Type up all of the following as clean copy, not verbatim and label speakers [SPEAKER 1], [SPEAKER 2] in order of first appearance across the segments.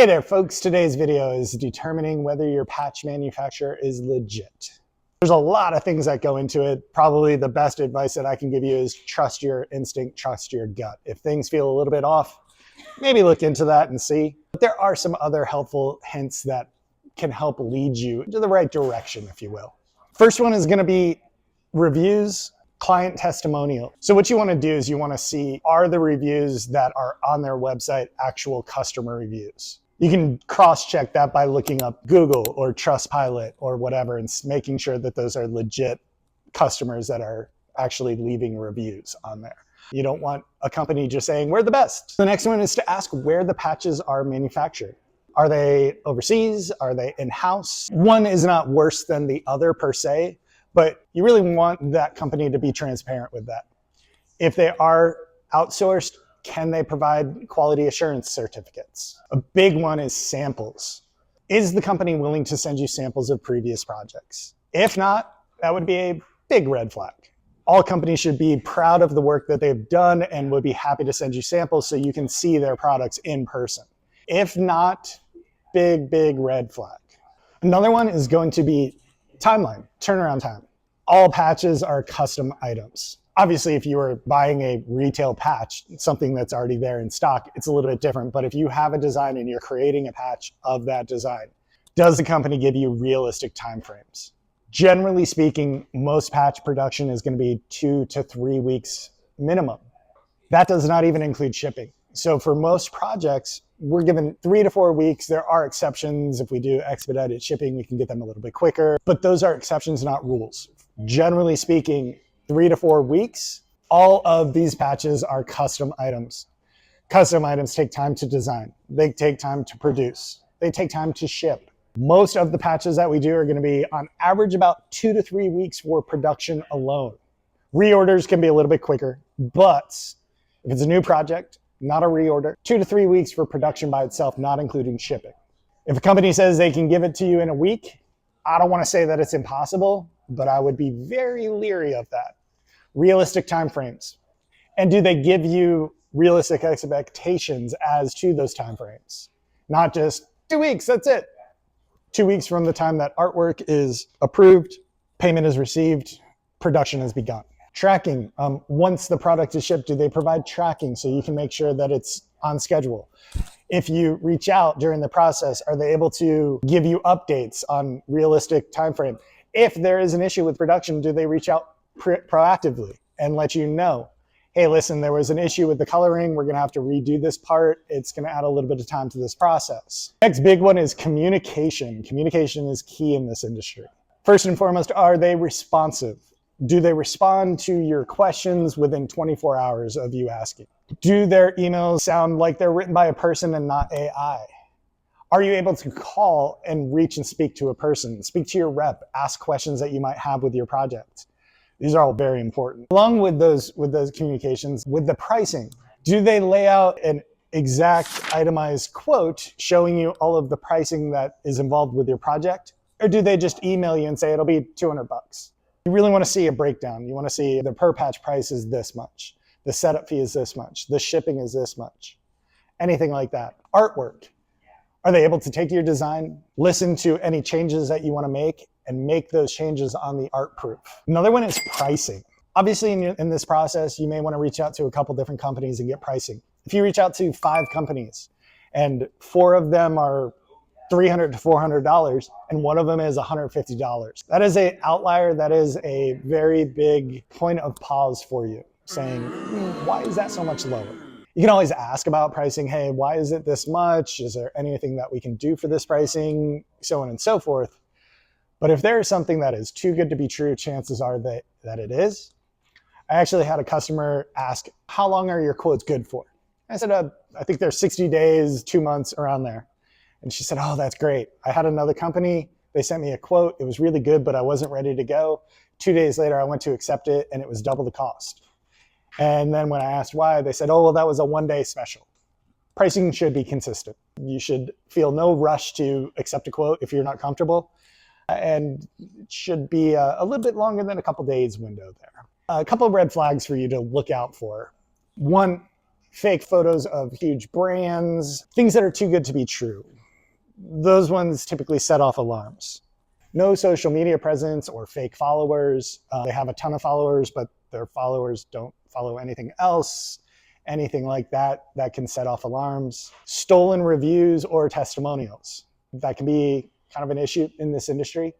[SPEAKER 1] Hey there folks, today's video is determining whether your patch manufacturer is legit. There's a lot of things that go into it. Probably the best advice that I can give you is trust your instinct, trust your gut. If things feel a little bit off, maybe look into that and see. But there are some other helpful hints that can help lead you to the right direction, if you will. First one is going to be reviews, client testimonial. So what you want to do is you want to see, are the reviews that are on their website actual customer reviews? You can cross-check that by looking up Google or Trustpilot or whatever and making sure that those are legit customers that are actually leaving reviews on there. You don't want a company just saying, we're the best. The next one is to ask where the patches are manufactured. Are they overseas? Are they in-house? One is not worse than the other per se, but you really want that company to be transparent with that. If they are outsourced, can they provide quality assurance certificates? A big one is samples. Is the company willing to send you samples of previous projects? If not, that would be a big red flag. All companies should be proud of the work that they've done and would be happy to send you samples so you can see their products in person. If not, big red flag. Another one is going to be timeline, turnaround time. All patches are custom items. Obviously, if you are buying a retail patch, something that's already there in stock, it's a little bit different. But if you have a design and you're creating a patch of that design, does the company give you realistic timeframes? Generally speaking, most patch production is going to be 2 to 3 weeks minimum. That does not even include shipping. So for most projects, we're given 3 to 4 weeks. There are exceptions. If we do expedited shipping, we can get them a little bit quicker. But those are exceptions, not rules. Generally speaking, 3 to 4 weeks. All of these patches are custom items. Custom items take time to design. They take time to produce. They take time to ship. Most of the patches that we do are going to be on average about 2 to 3 weeks for production alone. Reorders can be a little bit quicker, but if it's a new project, not a reorder, 2 to 3 weeks for production by itself, not including shipping. If a company says they can give it to you in a week, I don't want to say that it's impossible, but I would be very leery of that. Realistic timeframes. And do they give you realistic expectations as to those timeframes? Not just 2 weeks, that's it. 2 weeks from the time that artwork is approved, payment is received, production has begun. Tracking, once the product is shipped, do they provide tracking so you can make sure that it's on schedule? If you reach out during the process, are they able to give you updates on realistic timeframe? If there is an issue with production, do they reach out proactively and let you know, hey, listen, there was an issue with the coloring. We're going to have to redo this part. It's going to add a little bit of time to this process. Next big one is communication. Communication is key in this industry. First and foremost, are they responsive? Do they respond to your questions within 24 hours of you asking? Do their emails sound like they're written by a person and not AI? Are you able to call and reach and speak to a person? Speak to your rep, ask questions that you might have with your project. These are all very important. Along with those communications, with the pricing, do they lay out an exact itemized quote showing you all of the pricing that is involved with your project? Or do they just email you and say it'll be $200? You really want to see a breakdown. You want to see the per patch price is this much. The setup fee is this much. The shipping is this much. Anything like that. Artwork. Are they able to take your design, listen to any changes that you want to make, and make those changes on the art proof? Another one is pricing. Obviously, in this process, you may want to reach out to a couple different companies and get pricing. If you reach out to 5 companies and 4 of them are $300 to $400 and one of them is $150, that is an outlier. That is a very big point of pause for you, saying, why is that so much lower? You can always ask about pricing. Hey, why is it this much? Is there anything that we can do for this pricing? So on and so forth. But if there is something that is too good to be true, chances are that it is. I actually had a customer ask, how long are your quotes good for? I said, I think they're 60 days, 2 months, around there. And she said, oh, that's great. I had another company. They sent me a quote. It was really good, but I wasn't ready to go. 2 days later, I went to accept it, and it was double the cost. And then when I asked why, they said, oh, well, that was a one-day special. Pricing should be consistent. You should feel no rush to accept a quote if you're not comfortable. And it should be a little bit longer than a couple days window there. A couple of red flags for you to look out for. One, fake photos of huge brands, things that are too good to be true. Those ones typically set off alarms. No social media presence or fake followers. They have a ton of followers, but their followers don't follow anything else. Anything like that, that can set off alarms. Stolen reviews or testimonials. That can be kind of an issue in this industry.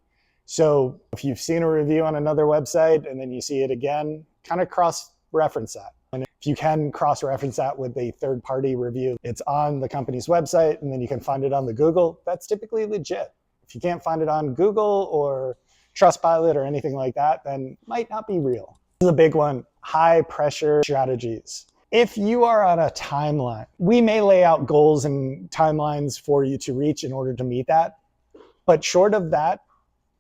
[SPEAKER 1] So if you've seen a review on another website and then you see it again, kind of cross-reference that. And if you can cross-reference that with a third-party review, it's on the company's website and then you can find it on the Google, that's typically legit. If you can't find it on Google or Trustpilot or anything like that, then it might not be real. This is a big one, high-pressure strategies. If you are on a timeline, we may lay out goals and timelines for you to reach in order to meet that. But short of that,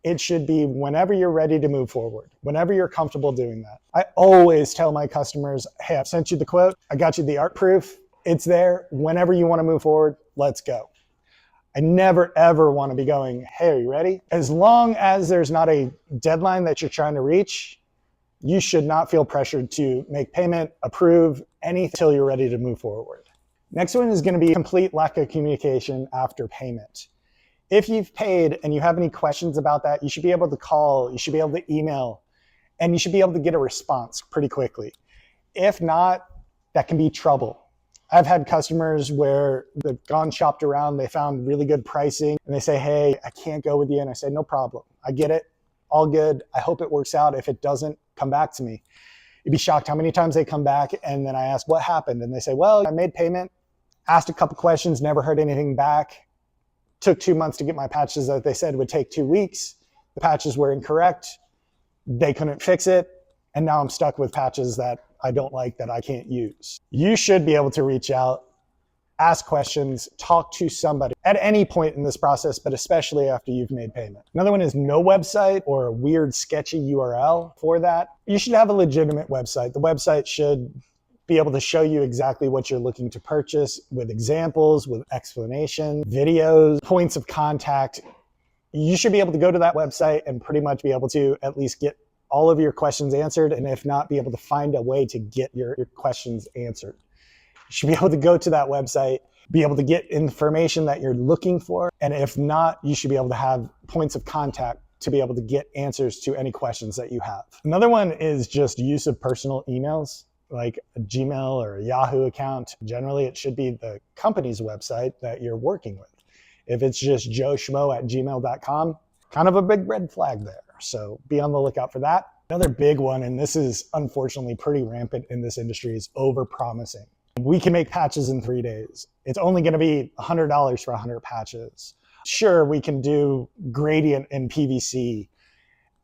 [SPEAKER 1] it should be whenever you're ready to move forward, whenever you're comfortable doing that. I always tell my customers, hey, I've sent you the quote. I got you the art proof. It's there. Whenever you want to move forward, let's go. I never, ever want to be going, hey, are you ready? As long as there's not a deadline that you're trying to reach, you should not feel pressured to make payment, approve, anything until you're ready to move forward. Next one is going to be complete lack of communication after payment. If you've paid and you have any questions about that, you should be able to call, you should be able to email, and you should be able to get a response pretty quickly. If not, that can be trouble. I've had customers where they've gone shopped around, they found really good pricing, and they say, hey, I can't go with you. And I say, no problem. I get it. All good. I hope it works out. If it doesn't, come back to me. You'd be shocked how many times they come back and then I ask, what happened? And they say, well, I made payment, asked a couple questions, never heard anything back. Took 2 months to get my patches that they said would take 2 weeks. The patches were incorrect. They couldn't fix it. And now I'm stuck with patches that I don't like, that I can't use. You should be able to reach out, ask questions, talk to somebody at any point in this process, but especially after you've made payment. Another one is no website or a weird sketchy URL for that. You should have a legitimate website. The website should be able to show you exactly what you're looking to purchase with examples, with explanation, videos, points of contact. You should be able to go to that website and pretty much be able to at least get all of your questions answered, and if not, be able to find a way to get your questions answered. You should be able to go to that website, be able to get information that you're looking for, and if not, you should be able to have points of contact to be able to get answers to any questions that you have. Another one is just use of personal emails, like a Gmail or a Yahoo account. Generally, it should be the company's website that you're working with. If it's just joeschmo@gmail.com, kind of a big red flag there. So be on the lookout for that. Another big one, and this is unfortunately pretty rampant in this industry, is over-promising. We can make patches in 3 days. It's only going to be $100 for 100 patches. Sure, we can do gradient in PVC.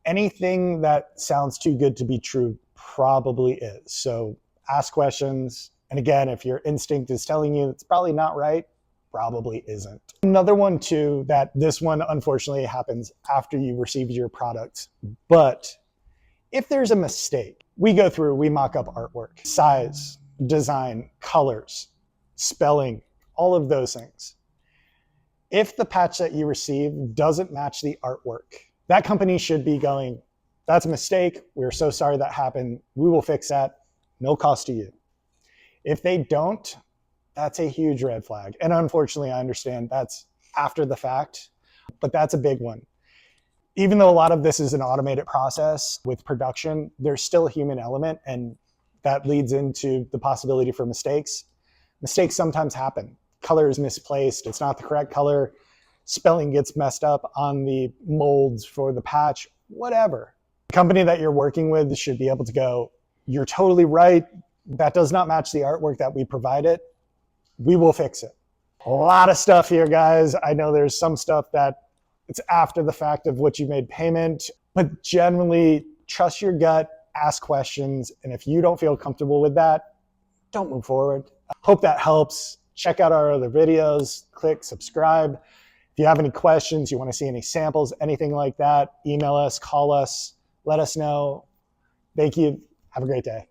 [SPEAKER 1] Anything that sounds too good to be true probably is. So ask questions. And again, if your instinct is telling you it's probably not right, probably isn't. Another one too, that this one unfortunately happens after you receive your product. But if there's a mistake, we go through, we mock up artwork, size, design, colors, spelling, all of those things. If the patch that you receive doesn't match the artwork, that company should be going, that's a mistake. We're so sorry that happened. We will fix that. No cost to you. If they don't, that's a huge red flag. And unfortunately, I understand that's after the fact, but that's a big one. Even though a lot of this is an automated process with production, there's still a human element, and that leads into the possibility for mistakes. Mistakes sometimes happen. Color is misplaced. It's not the correct color. Spelling gets messed up on the molds for the patch, whatever. The company that you're working with should be able to go, you're totally right. That does not match the artwork that we provided. We will fix it. A lot of stuff here, guys. I know there's some stuff that it's after the fact of what you made payment, but generally trust your gut, ask questions. And if you don't feel comfortable with that, don't move forward. I hope that helps. Check out our other videos, click subscribe. If you have any questions, you want to see any samples, anything like that, email us, call us, let us know. Thank you. Have a great day.